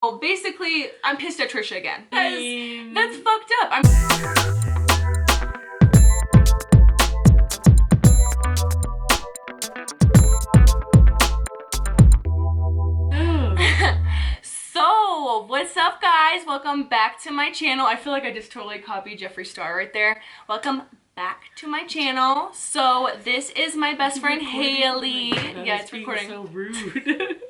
Well, basically, I'm pissed at Trisha again. That's fucked up. So, what's up guys? Welcome back to my channel. I feel like I just totally copied Jeffree Star right there. Welcome back to my channel. So, this is my best friend Haley. Yeah, it's recording. So rude.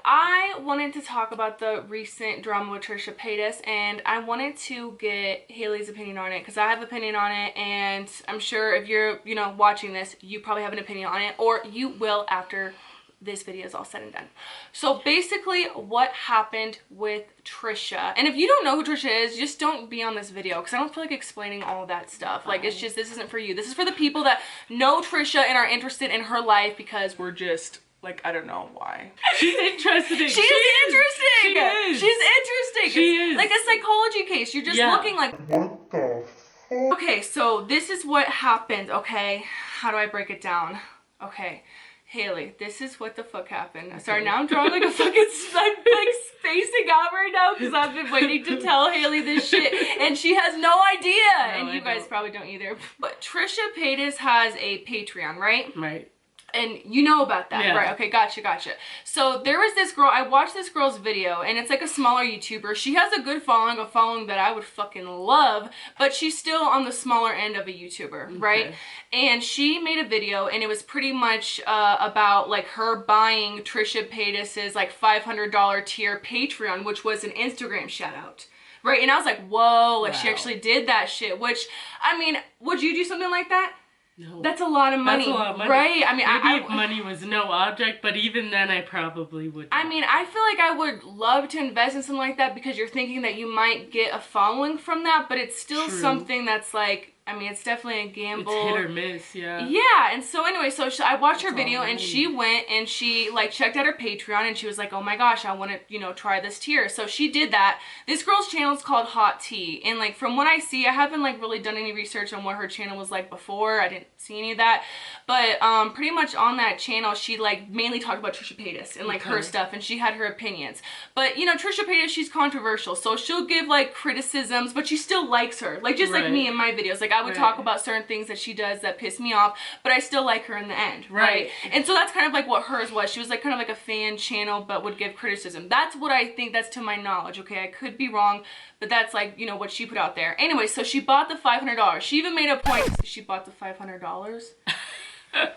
I wanted to talk about the recent drama with Trisha Paytas, and I wanted to get Haley's opinion on it because I have an opinion on it, and I'm sure if you're, watching this, you probably have an opinion on it, or you will after this video is all said and done. So basically what happened with Trisha, and if you don't know who Trisha is, just don't be on this video because I don't feel like explaining all that stuff. Like, it's just, this isn't for you. This is for the people that know Trisha and are interested in her life because we're just like, I don't know why. She's interesting. She's interesting. She is. She's interesting. She is. Like a psychology case. You're just looking like, what the fuck? Okay, so this is what happened, okay? How do I break it down? Okay, Haley, this is what the fuck happened. Okay. Sorry, now I'm drawing like a fucking, I'm like spacing out right now because I've been waiting to tell Haley this shit and she has no idea. No, and you guys probably don't either. But Trisha Paytas has a Patreon, right? Right. And you know about that, right? Okay, gotcha. So there was this girl, I watched this girl's video, and it's like a smaller YouTuber. She has a good following, a following that I would fucking love, but she's still on the smaller end of a YouTuber, right? And she made a video, and it was pretty much about like her buying Trisha Paytas's like $500 tier Patreon, which was an Instagram shout out. Right? And I was like, whoa, like she actually did that shit, which, I mean, would you do something like that? No. That's a lot of money. That's a lot of money. Right? I mean, maybe if money was no object, but even then I probably would. I mean, I feel like I would love to invest in something like that because you're thinking that you might get a following from that, but it's still something that's like, I mean, it's definitely a gamble. It's hit or miss, yeah. Yeah, and so anyway, so I watched her video and she went and she like checked out her Patreon and she was like, oh my gosh, I want to, try this tier. So she did that. This girl's channel is called Hot Tea. And like from what I see, I haven't like really done any research on what her channel was like before. I didn't see any of that. But pretty much on that channel, she like mainly talked about Trisha Paytas and like her stuff and she had her opinions. But Trisha Paytas, she's controversial. So she'll give like criticisms, but she still likes her. Like just like me in my videos. Like I would talk about certain things that she does that piss me off, but I still like her in the end, right? And so that's kind of like what hers was. She was like kind of like a fan channel, but would give criticism. That's what I think, that's to my knowledge, okay? I could be wrong, but that's like, what she put out there. Anyway, so she bought the $500. She even made a point. She bought the $500?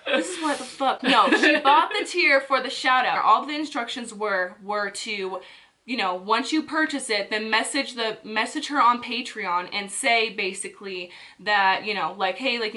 This is what the fuck. No, she bought the tier for the shout out. All the instructions were to, once you purchase it, then message her on Patreon and say basically that, like, hey, like,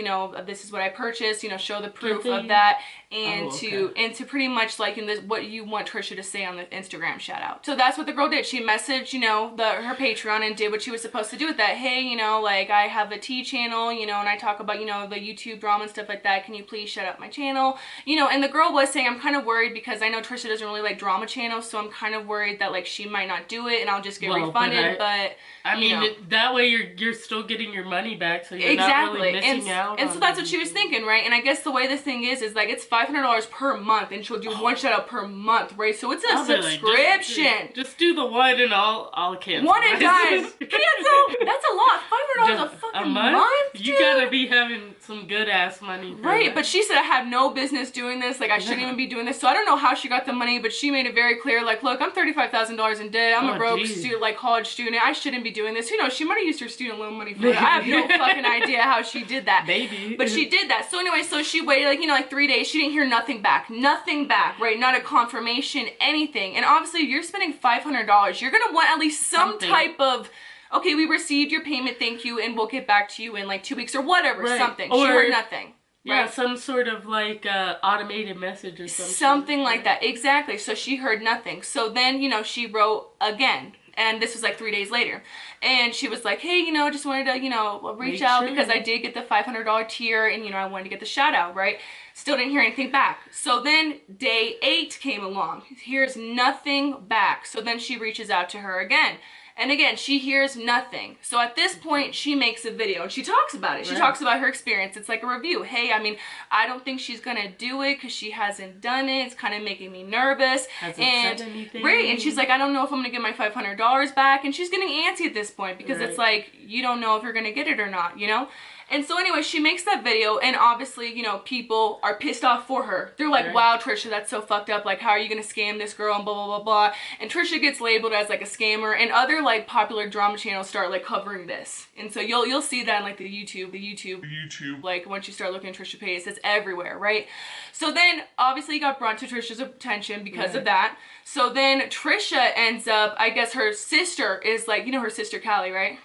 this is what I purchased, show the proof of that, and to pretty much like in this what you want Trisha to say on the Instagram shout out. So that's what the girl did. She messaged, her Patreon and did what she was supposed to do with that. Hey, like I have a tea channel, and I talk about, the YouTube drama and stuff like that. Can you please shout out my channel? And the girl was saying, I'm kind of worried because I know Trisha doesn't really like drama channels, so I'm kind of worried that like she might not do it and I'll just get refunded. But I mean, that way you're still getting your money back, so you're not really missing out. And so that's what she was thinking, right? And I guess the way this thing is like it's $500 per month, and she'll do one shout out per month, right? So it's a subscription. Like, just do the one, and I'll cancel. One and done. Cancel. That's a lot. $500 a fucking month. Dude. You gotta be having some good ass money. Right, that. But she said I have no business doing this. Like I shouldn't even be doing this. So I don't know how she got the money, but she made it very clear. Like, look, I'm $35,000 in debt. I'm a broke student, like college student. I shouldn't be doing this. Who knows? She might have used her student loan money for it. I have no fucking idea how she did that. Maybe. But she did that. So anyway, so she waited like 3 days. She didn't hear nothing back. Nothing back, right? Not a confirmation, anything. And obviously, if you're spending $500, you're gonna want at least some type of, okay, we received your payment, thank you, and we'll get back to you in like 2 weeks or whatever, something. She heard nothing. Yeah, some sort of like automated message or something. Something like that, exactly. So she heard nothing. So then, she wrote again. And this was like 3 days later. And she was like, hey, just wanted to, reach out because I did get the $500 tier and, I wanted to get the shout out, right? Still didn't hear anything back. So then day 8 came along. Here's nothing back. So then she reaches out to her again. And again, she hears nothing. So at this point, she makes a video and she talks about it. She talks about her experience. It's like a review. Hey, I mean, I don't think she's going to do it because she hasn't done it. It's kind of making me nervous. Hasn't said anything. Right. And she's like, I don't know if I'm going to get my $500 back. And she's getting antsy at this point because it's like, you don't know if you're going to get it or not, you know? And so anyway, she makes that video, and obviously, you know, people are pissed off for her. They're like, wow, Trisha, that's so fucked up. Like, how are you going to scam this girl and blah, blah, blah, blah. And Trisha gets labeled as like a scammer, and other like popular drama channels start like covering this. And so you'll see that in like the YouTube, like once you start looking at Trisha Paytas, it's everywhere, right? So then obviously it got brought to Trisha's attention because of that. So then Trisha ends up, I guess her sister is like, you know her sister Callie, right?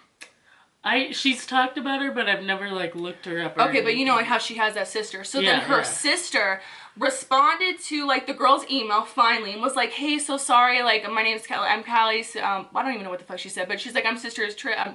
She's talked about her, but I've never like looked her up. Okay, but you know like how she has that sister. So then her sister responded to like the girl's email finally and was like, hey, so sorry, like my name's Callie, I'm Callie. I don't even know what the fuck she said, but she's like, I'm sister Trisha.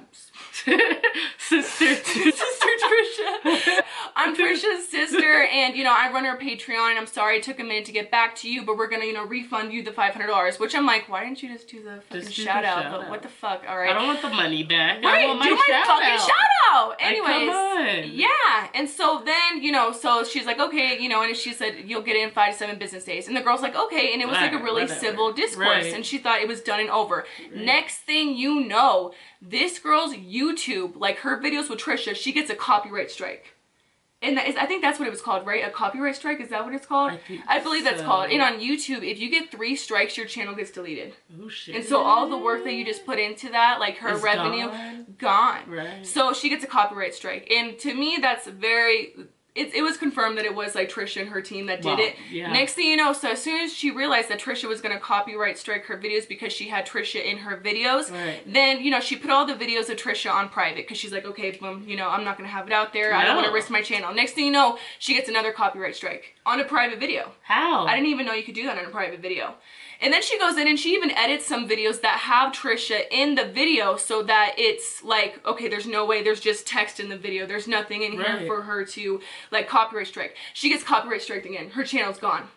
I'm Trisha's sister, and you know I run her Patreon, and I'm sorry it took a minute to get back to you, but we're gonna, you know, refund you the $500. Which I'm like, why didn't you just do the fucking shout out? But what the fuck? All right, I don't want the money back. Right, I want do my fucking shout out. Anyways, come on. Yeah, and so then you know, so she's like, okay, you know, and she said you'll get it in 5 to 7 business days, and the girl's like, okay, and it was like a really civil discourse, and she thought it was done and over. Next thing you know, this girl's YouTube, like her videos with Trisha, she gets a copyright strike. And that is, I think that's what it was called, right? A copyright strike? Is that what it's called? I believe that's called. And on YouTube, if you get 3 strikes, your channel gets deleted. Oh, shit. And so all the work that you just put into that, like her revenue, gone. Right. So she gets a copyright strike. And to me, that's very... It was confirmed that it was like Trisha and her team that did it. Yeah. Next thing you know, so as soon as she realized that Trisha was going to copyright strike her videos because she had Trisha in her videos, then, you know, she put all the videos of Trisha on private because she's like, okay, boom, you know, I'm not going to have it out there. I don't want to risk my channel. Next thing you know, she gets another copyright strike on a private video. How? I didn't even know you could do that on a private video. And then she goes in and she even edits some videos that have Trisha in the video so that it's like, okay, there's no way, there's just text in the video. There's nothing in here for her to like copyright strike. She gets copyright striked again. Her channel's gone.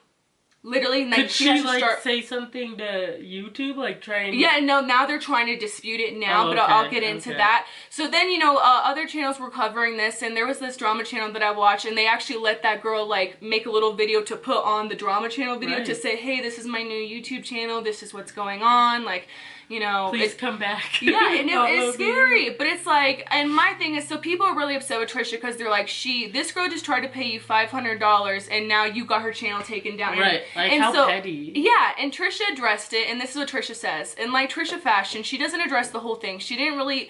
Literally, like, could she like say something to YouTube, like trying? Yeah, no. Now they're trying to dispute it now, but I'll get into that. So then, you know, other channels were covering this, and there was this drama channel that I watched, and they actually let that girl like make a little video to put on the drama channel video to say, hey, this is my new YouTube channel. This is what's going on. Like, you know, please come back. Yeah, and it's scary, but it's like, and my thing is, so people are really upset with Trisha because they're like, this girl just tried to pay you $500, and now you got her channel taken down. Right, like and how petty. Yeah, and Trisha addressed it, and this is what Trisha says. And like Trisha fashion, she doesn't address the whole thing. She didn't really...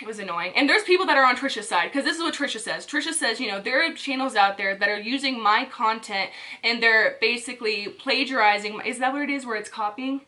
it was annoying. And there's people that are on Trisha's side, because this is what Trisha says. Trisha says, you know, there are channels out there that are using my content, and they're basically plagiarizing. Is that what it is, where it's copying?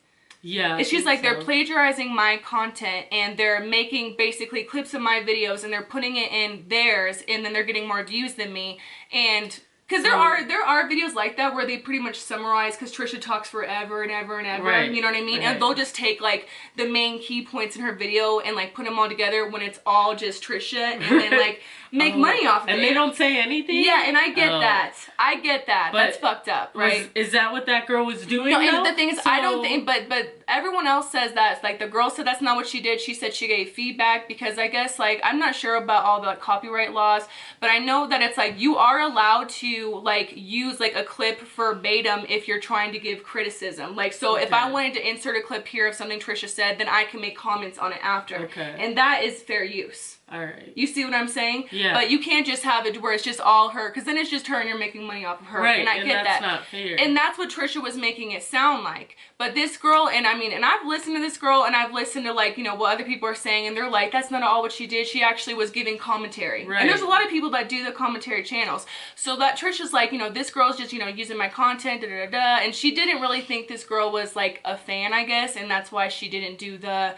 Yeah. It's just like they're plagiarizing my content, and they're making basically clips of my videos, and they're putting it in theirs, and then they're getting more views than me. And because there are videos like that where they pretty much summarize, because Trisha talks forever and ever and ever, you know what I mean? And they'll just take like the main key points in her video and like put them all together when it's all just Trisha, and then like make money off of it. And they don't say anything? Yeah, and I get that. I get that. But that's fucked up, right? Is that what that girl was doing? No, and the thing is, I don't think, but everyone else says that. Like the girl said that's not what she did. She said she gave feedback because I guess like, I'm not sure about all the copyright laws, but I know that it's like you are allowed to like use like a clip verbatim if you're trying to give criticism. Like, so if I wanted to insert a clip here of something Trisha said, then I can make comments on it after. And that is fair use. Alright. You see what I'm saying? Yeah. But you can't just have it where it's just all her, because then it's just her and you're making money off of her. Right, and I get that's that. Not fair. And that's what Trisha was making it sound like. But this girl, and I mean, and I've listened to this girl, and I've listened to like, you know, what other people are saying, and they're like, that's not all what she did. She actually was giving commentary. Right. And there's a lot of people that do the commentary channels. So that Trisha's like, you know, this girl's just, you know, using my content, da da da da. And she didn't really think this girl was like a fan, I guess, and that's why she didn't do the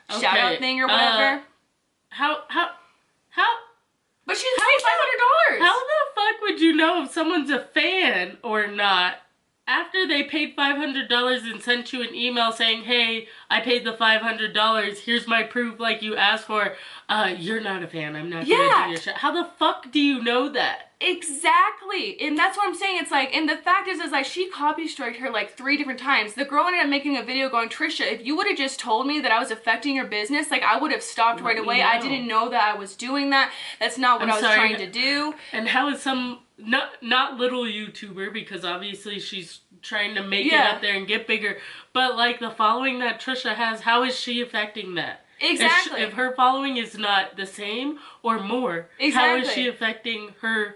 shout out thing or whatever. But she's paid $500. How the fuck would you know if someone's a fan or not after they paid $500 and sent you an email saying, hey, I paid the $500, here's my proof like you asked for. You're not a fan, I'm not gonna do your show. How the fuck do you know that? Exactly. And that's what I'm saying. It's like, and the fact is like, she copy striked her like 3 different times. The girl ended up making a video going, Trisha, if you would have just told me that I was affecting your business, like I would have stopped right away. I didn't know that I was doing that. That's not what I was trying to do. And how is some, not little YouTuber, because obviously she's trying to make it up there and get bigger, but like the following that Trisha has, how is she affecting that? Exactly. If her following is not the same or more, how is she affecting her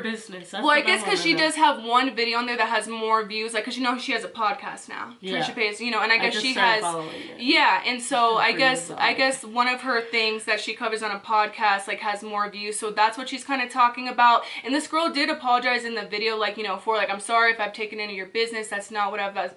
business? Well, I guess because she does have one video on there that has more views, like, because you know she has a podcast now, Trisha Paytas, you know, and I guess she has, and so I guess one of her things that she covers on a podcast like has more views, so that's what she's kind of talking about. And this girl did apologize in the video, like, you know, for like, I'm sorry if I've taken into your business, that's not what I was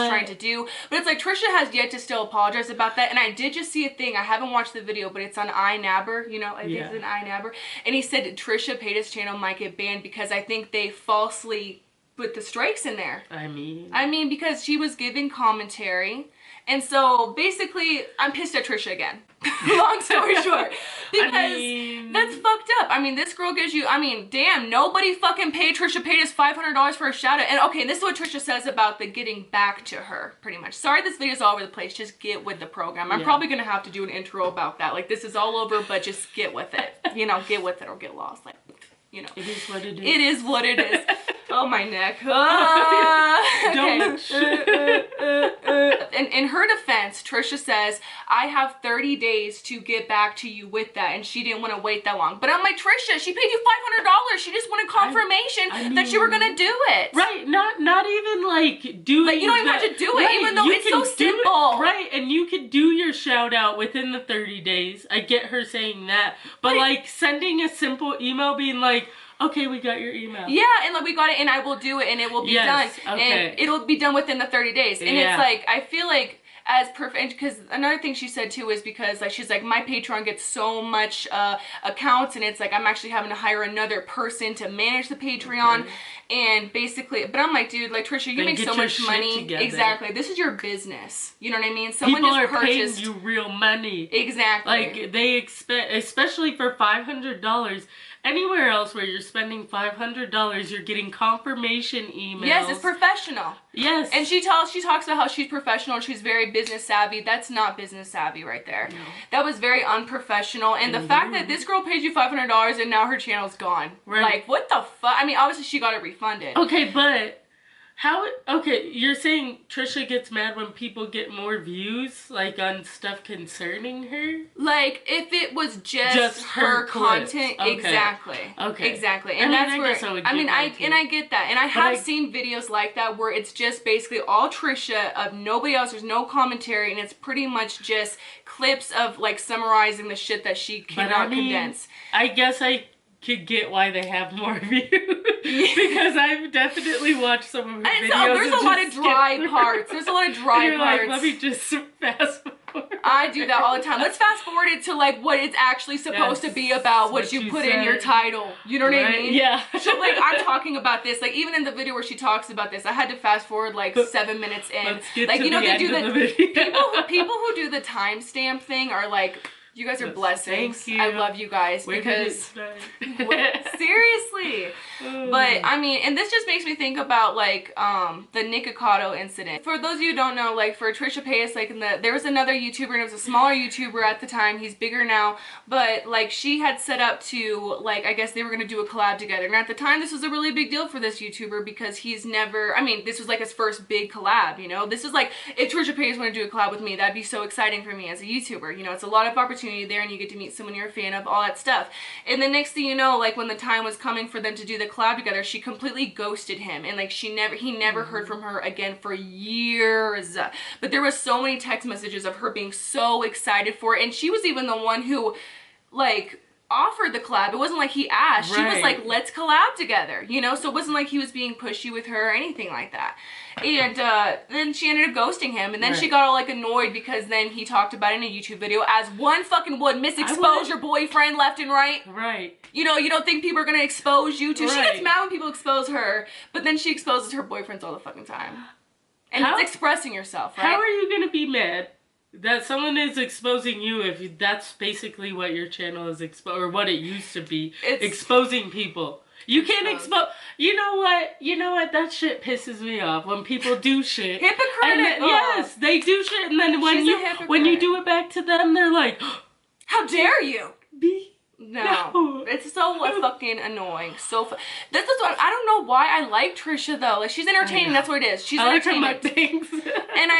trying to do. But it's like Trisha has yet to still apologize about that. And I did just see a thing, I haven't watched the video, but it's on iNabber, you know, I think it's an iNabber, and he said Trisha Paytas' channel might get banned because I think they falsely put the strikes in there. I mean because she was giving commentary, and so basically I'm pissed at Trisha again. Long story short, because that's fucked up. I mean, this girl gives you, I mean, damn, nobody fucking paid Trisha Paytas $500 for a shout out. And okay, this is what Trisha says about the getting back to her, pretty much. Sorry, this video's all over the place. Just get with the program. I'm probably gonna have to do an intro about that. Like, this is all over, but just get with it. You know, get with it or get lost. Like, you know, it is what it is. It is what it is. Oh, my neck. In her defense, Trisha says, I have 30 days to get back to you with that, and she didn't want to wait that long. But I'm like, Trisha, she paid you $500. She just wanted confirmation that you were going to do it. Right. Not even like doing like, you don't even have to do it, even though it's so simple. Right. And you could do your shout out within the 30 days. I get her saying that. But like sending a simple email being like, okay, we got your email. Yeah, and like we got it, and I will do it, and it will be done. Okay. And it'll be done within the 30 days. And it's like, I feel like as perfect, because another thing she said too is because like she's like, my Patreon gets so much accounts, and it's like I'm actually having to hire another person to manage the Patreon. And basically, but I'm like, dude, like Trisha, you make so much money. Exactly. This is your business. You know what I mean? Someone People just paying you real money. Exactly. Like they expect, especially for $500. Anywhere else where you're spending $500, you're getting confirmation emails. Yes, it's professional. Yes. And she talks about how she's professional and she's very business savvy. That's not business savvy right there. No. That was very unprofessional. And the fact that this girl paid you $500 and now her channel's gone. Right. Like, what the fuck? I mean, obviously she got it refunded. Okay, but okay, you're saying Trisha gets mad when people get more views, like, on stuff concerning her? Like, if it was just her content. Okay. Exactly. Okay. Exactly. And that's where, I get that. And I have seen videos like that where it's just basically all Trisha, of nobody else, there's no commentary, and it's pretty much just clips of, like, summarizing the shit that she cannot condense. I guess I could get why they have more views. Because I've definitely watched some of her videos. So there's a lot of dry parts. There's a lot of dry parts. Like, let me just fast forward. I do that all the time. Let's fast forward it to like what it's actually supposed to be about, what you put in your title. You know what I mean? Yeah. So like I'm talking about this, like even in the video where she talks about this, I had to fast forward like 7 minutes in. Let's get like to you know the they do end the of the video. people who do the timestamp thing are like, you guys are blessings. Thank you. I love you guys because seriously. But I mean, and this just makes me think about like the Nikocado incident. For those of you who don't know, like for Trisha Paytas, like there was another YouTuber, and it was a smaller YouTuber at the time. He's bigger now, but like she had set up to like, I guess they were gonna do a collab together. And at the time, this was a really big deal for this YouTuber because he's never, I mean, this was like his first big collab, you know? This is like, if Trisha Paytas wanted to do a collab with me, that'd be so exciting for me as a YouTuber. You know, it's a lot of opportunity there, and you get to meet someone you're a fan of, all that stuff. And the next thing you know, like when the time was coming for them to do the collab together, she completely ghosted him, and like he never heard from her again for years. But there was so many text messages of her being so excited for it, and she was even the one who like offered the collab. It wasn't like he asked. She was like, let's collab together, you know? So it wasn't like he was being pushy with her or anything like that. And then she ended up ghosting him, and then she got all like annoyed because then he talked about it in a YouTube video as one fucking would misexpose your boyfriend left and right. Right. You know, you don't think people are gonna expose you too. She gets mad when people expose her, but then she exposes her boyfriends all the fucking time. And it's expressing yourself, right? How are you gonna be mad that someone is exposing you if that's basically what your channel is or what it used to be, exposing people? You can't expose. You know what? You know what? That shit pisses me off when people do shit. Hypocritical. Yes, they do shit, and then when you do it back to them, they're like, "How dare you?" Me? No, it's so fucking annoying. This is what I don't know why I like Trisha though. Like she's entertaining. That's what it is. She's entertaining. I like her things. And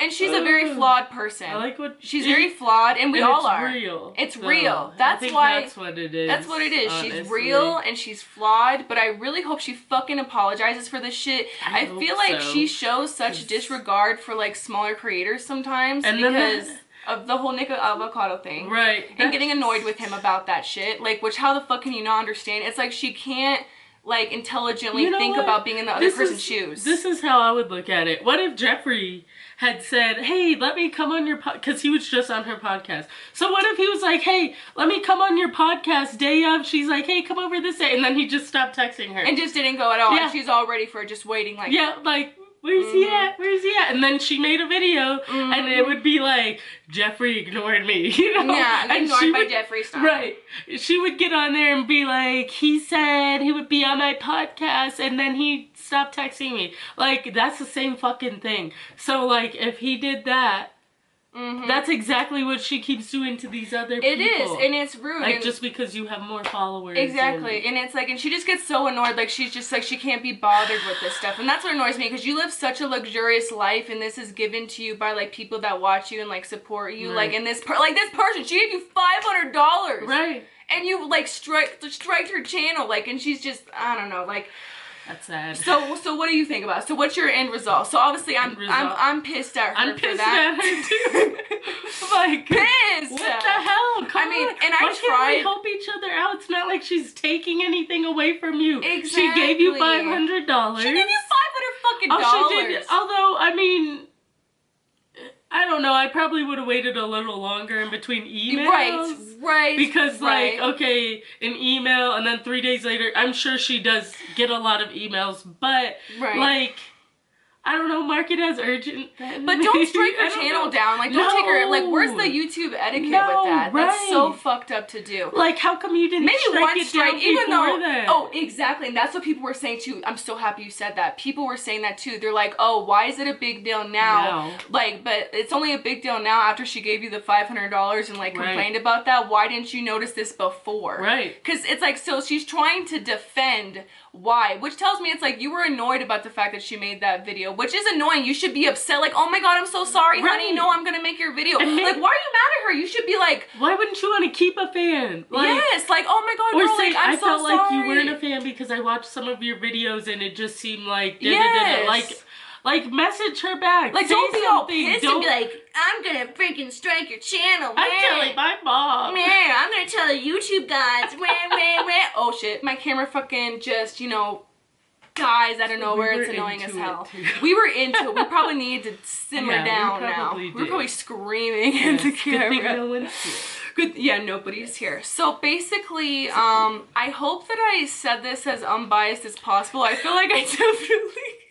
and she's a very flawed person. I like what she's very flawed, and we all are. Real. It's real. That's why. That's what it is. That's what it is. Honestly. She's real and she's flawed. But I really hope she fucking apologizes for this shit. I feel like she shows such disregard for like smaller creators sometimes because of the whole Nico Avocado thing. Right. And getting annoyed with him about that shit. Like, which how the fuck can you not understand? It's like she can't, like, intelligently think about being in the other person's shoes. This is how I would look at it. What if Jeffree had said, hey, let me come on your podcast, because he was just on her podcast. So what if he was like, hey, let me come on your podcast day of, she's like, hey, come over this day, and then he just stopped texting her. And just didn't go at all. Yeah. And she's all ready for it, just waiting like... Yeah, like... Where's he at? Where's he at? And then she made a video, and it would be like, Jeffree ignored me, you know? Yeah, and ignored by Jeffree Star. Right. She would get on there and be like, he said he would be on my podcast, and then he stopped texting me. Like, that's the same fucking thing. So, like, if he did that, that's exactly what she keeps doing to these other people. It is, and it's rude. Like, just because you have more followers. Exactly, and it's like, and she just gets so annoyed, like, she's just like, she can't be bothered with this stuff. And that's what annoys me, because you live such a luxurious life, and this is given to you by, like, people that watch you and, like, support you. Right. Like, and this person, she gave you $500. Right. And you, like, striked her channel, like, and she's just, I don't know, like... That's sad. So what do you think about it? So what's your end result? So obviously I'm pissed at her I'm pissed for that. at her too. Like, pissed. What the hell? Come on. And why can't we help each other out? It's not like she's taking anything away from you. Exactly. She gave you $500. She gave you $500 fucking dollars. Oh, she did. Although, I mean, I don't know. I probably would have waited a little longer in between emails. Right. Because, like, okay, an email, and then 3 days later, I'm sure she does get a lot of emails, but, like, I don't know, mark it as urgent. But don't strike her channel down. Like, don't take her, like, where's the YouTube etiquette with that? Right. That's so fucked up to do. Like, how come you didn't strike it down even though that? Oh, exactly. And that's what people were saying, too. I'm so happy you said that. People were saying that, too. They're like, oh, why is it a big deal now? No. Like, but it's only a big deal now after she gave you the $500 and, like, complained about that. Why didn't you notice this before? Right. Because it's like, so she's trying to defend why, which tells me it's like you were annoyed about the fact that she made that video, which is annoying. You should be upset, like, oh my god, I'm so sorry, honey, no, I'm gonna make your video. Like, why are you mad at her? You should be like, why wouldn't you want to keep a fan? Like, yes, like, oh my god, or girl, say, like, I'm I so felt sorry. like you weren't a fan because I watched some of your videos and it just seemed like like message her back. Like, say don't be all pissed and be like, I'm gonna freaking strike your channel, man. I'm telling my mom. Man, I'm gonna tell the YouTube guys. Oh shit, my camera fucking just, you know, dies out of nowhere. It's annoying as hell. We were into it. We probably need to simmer down now. We're probably screaming at the camera. Good thing no one's here. Good, yeah, nobody's here. So basically, I hope that I said this as unbiased as possible. I feel like I definitely...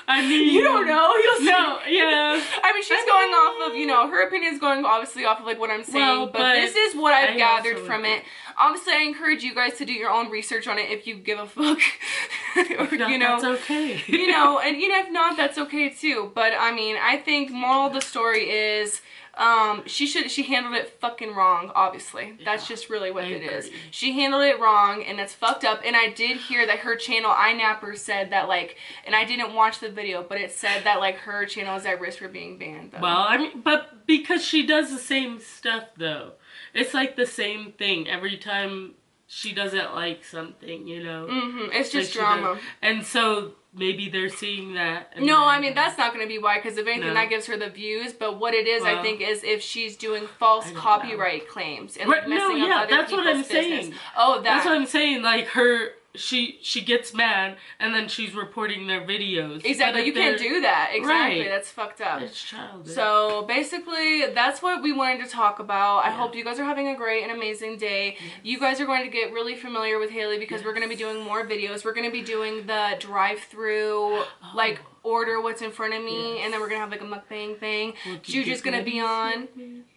I mean, you don't know. You'll see. No, yeah. I mean, she's going off of, you know, her opinion is going obviously off of like what I'm saying, but this is what I've gathered from it. Obviously, I encourage you guys to do your own research on it if you give a fuck. Or, you know, that's okay. You know, and you know, if not, that's okay too. But I mean, I think moral of the story is. She handled it fucking wrong, obviously. Yeah, that's just really what it is. She handled it wrong, and it's fucked up, and I did hear that her channel, iNapper, said that, like, and I didn't watch the video, but it said that, like, her channel is at risk for being banned, though. Well, I mean, but because she does the same stuff, though. It's, like, the same thing every time she doesn't like something, you know? It's just drama. And so... maybe they're seeing that. No, I mean, that's not going to be why, because if anything, that gives her the views. But what it is, I think, is if she's doing false copyright claims and like, messing up other people's business. Oh, that's what I'm saying. Like, she gets mad, and then she's reporting their videos. Exactly, you can't do that. Exactly, right. That's fucked up. It's childish. So, basically, that's what we wanted to talk about. I hope you guys are having a great and amazing day. Yes. You guys are going to get really familiar with Haley because we're going to be doing more videos. We're going to be doing the drive-through, like, order what's in front of me, and then we're going to have, like, a mukbang thing. Juju's going to be on.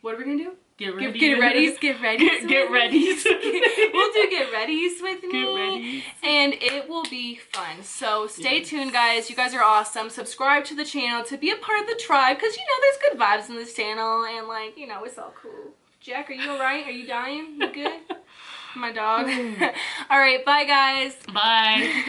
What are we going to do? Get ready. Get readies. Get readies. Get readies. We'll do get readies with me. Get readies. And it will be fun. So stay tuned, guys. You guys are awesome. Subscribe to the channel to be a part of the tribe, because, you know, there's good vibes in this channel. And, like, you know, it's all cool. Jack, are you alright? Are you dying? You good? My dog. Alright, bye, guys. Bye.